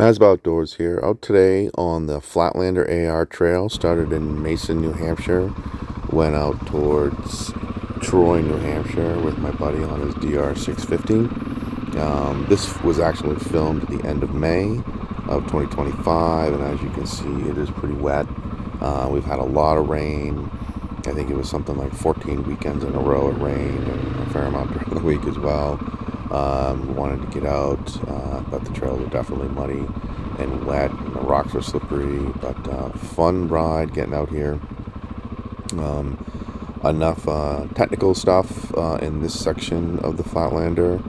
Mazba Outdoors here, out today on the Flatander AR Trail. Started in Mason, New Hampshire, went out towards Troy, New Hampshire with my buddy on his DR650. This was actually filmed at the end of May of 2025, and as you can see, it is pretty wet. We've had a lot of rain. I think it was something like 14 weekends in a row it rained, and a fair amount during the week as well. We wanted to get out, but the trails are definitely muddy and wet, and the rocks are slippery, but fun ride getting out here. Enough technical stuff in this section of the Flatlander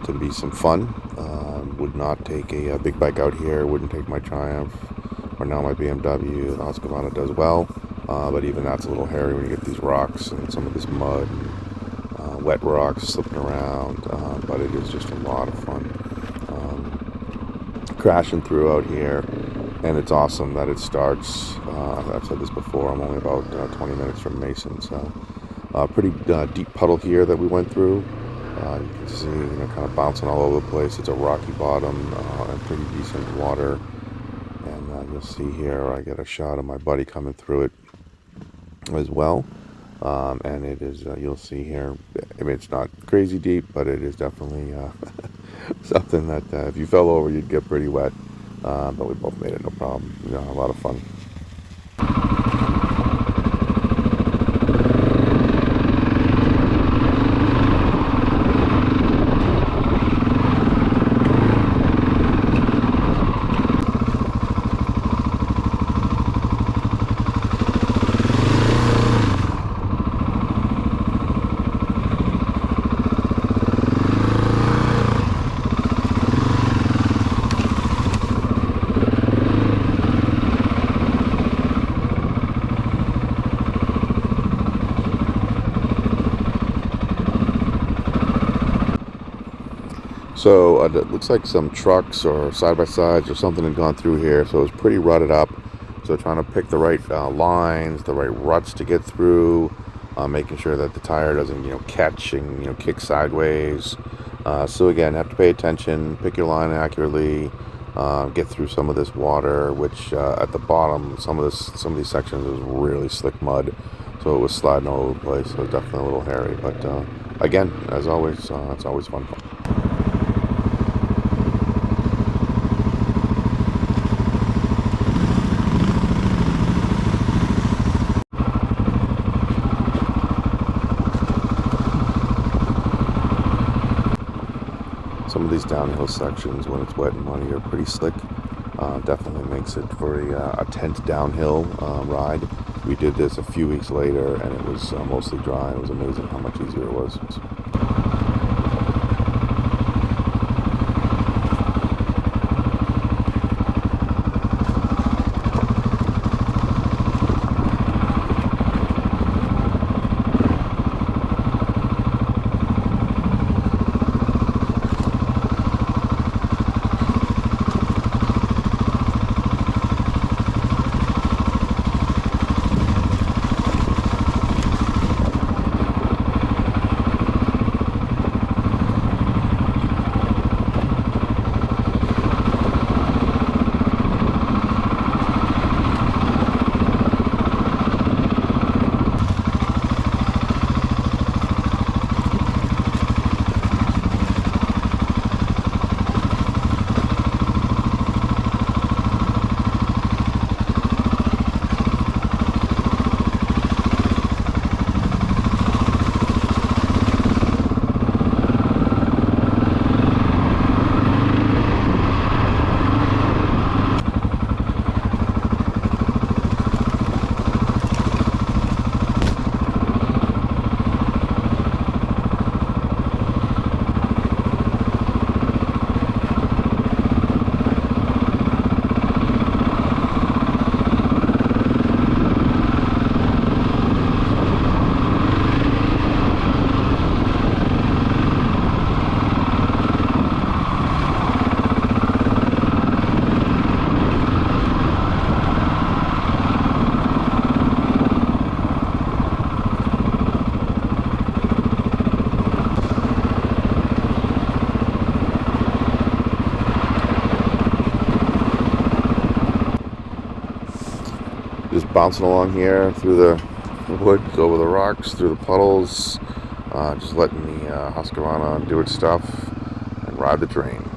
to be some fun. Would not take a big bike out here, wouldn't take my Triumph, or now my BMW. The Husqvarna does well, but even that's a little hairy when you get these rocks and some of this mud and wet rocks slipping around, but it is just a lot of fun crashing through out here. And it's awesome that it starts, I've said this before, I'm only about 20 minutes from Mason, so pretty deep puddle here that we went through. You can see, kind of bouncing all over the place. It's a rocky bottom and pretty decent water. And you'll see here, I get a shot of my buddy coming through it as well. And it is, you'll see here, I mean, it's not crazy deep, but it is definitely something that if you fell over, you'd get pretty wet. But we both made it, no problem. A lot of fun. So it looks like some trucks or side-by-sides or something had gone through here, so it was pretty rutted up. So trying to pick the right lines, the right ruts to get through, making sure that the tire doesn't catch and kick sideways. So again, have to pay attention, pick your line accurately, get through some of this water, which at the bottom, some of these sections was really slick mud, so it was sliding all over the place. So it was definitely a little hairy, but again, as always, it's always fun. Some of these downhill sections, when it's wet and muddy, are pretty slick. Definitely makes it for a tense downhill ride. We did this a few weeks later, and it was mostly dry. It was amazing how much easier it was. bouncing along here through the woods, over the rocks, through the puddles, just letting the Husqvarna do its stuff and ride the terrain.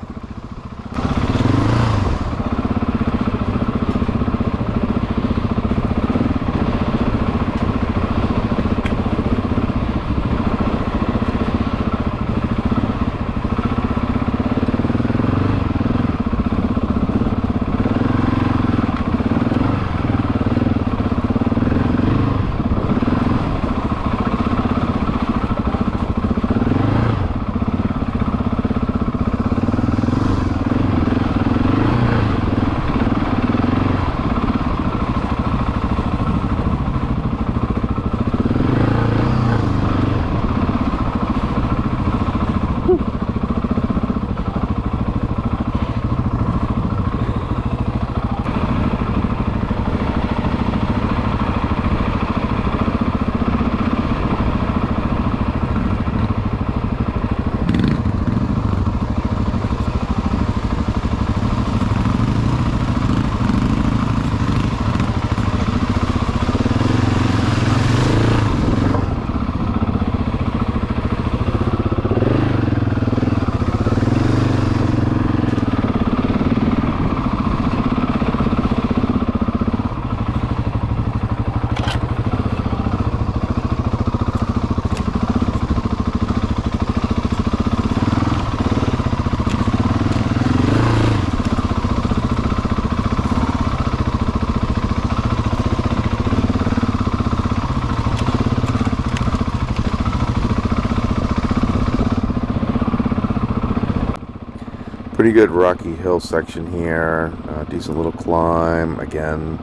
Pretty good rocky hill section here, decent little climb. Again,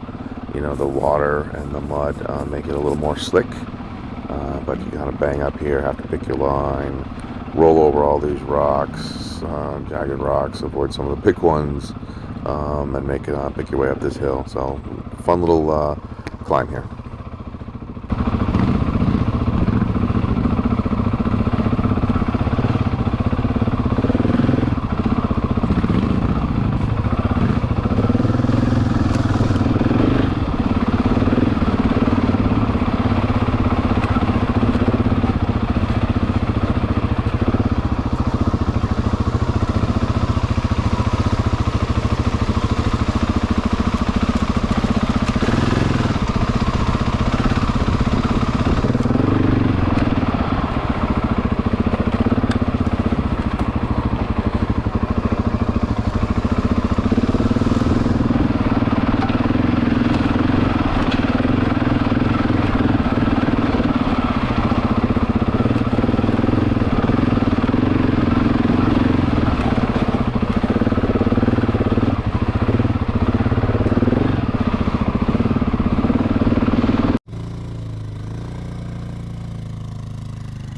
you know, the water and the mud make it a little more slick, but you gotta bang up here, have to pick your line, roll over all these rocks, jagged rocks, avoid some of the big ones, and make it pick your way up this hill. So fun little climb here.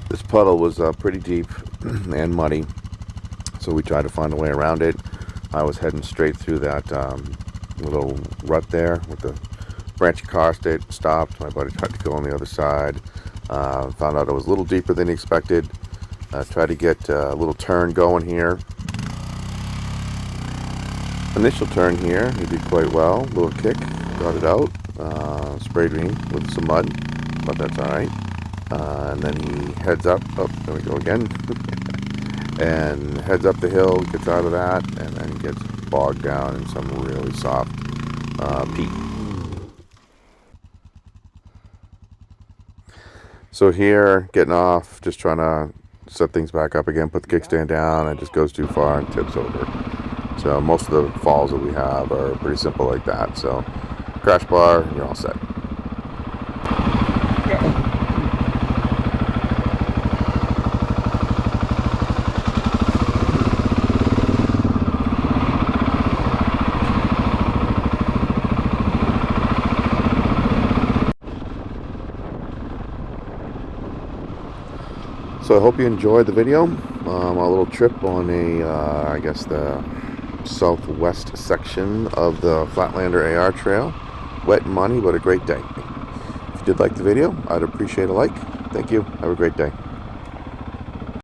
This puddle was pretty deep and muddy, so we tried to find a way around it. I was heading straight through that little rut there with the branch across it, stopped. My buddy tried to go on the other side. Found out it was a little deeper than he expected. Tried to get a little turn going here. Initial turn here, he did quite well. Little kick, got it out. Sprayed me with some mud, but that's alright. And then he heads up, oh, there we go again, and heads up the hill, gets out of that, and then gets bogged down in some really soft peat. So here, getting off, just trying to set things back up again, put the kickstand down, and it just goes too far and tips over. So most of the falls that we have are pretty simple like that. So crash bar, and you're all set. So I hope you enjoyed the video. A little trip on I guess the southwest section of the Flatander AR trail. Wet and muddy, but a great day. If you did like the video, I'd appreciate a like. Thank you. Have a great day.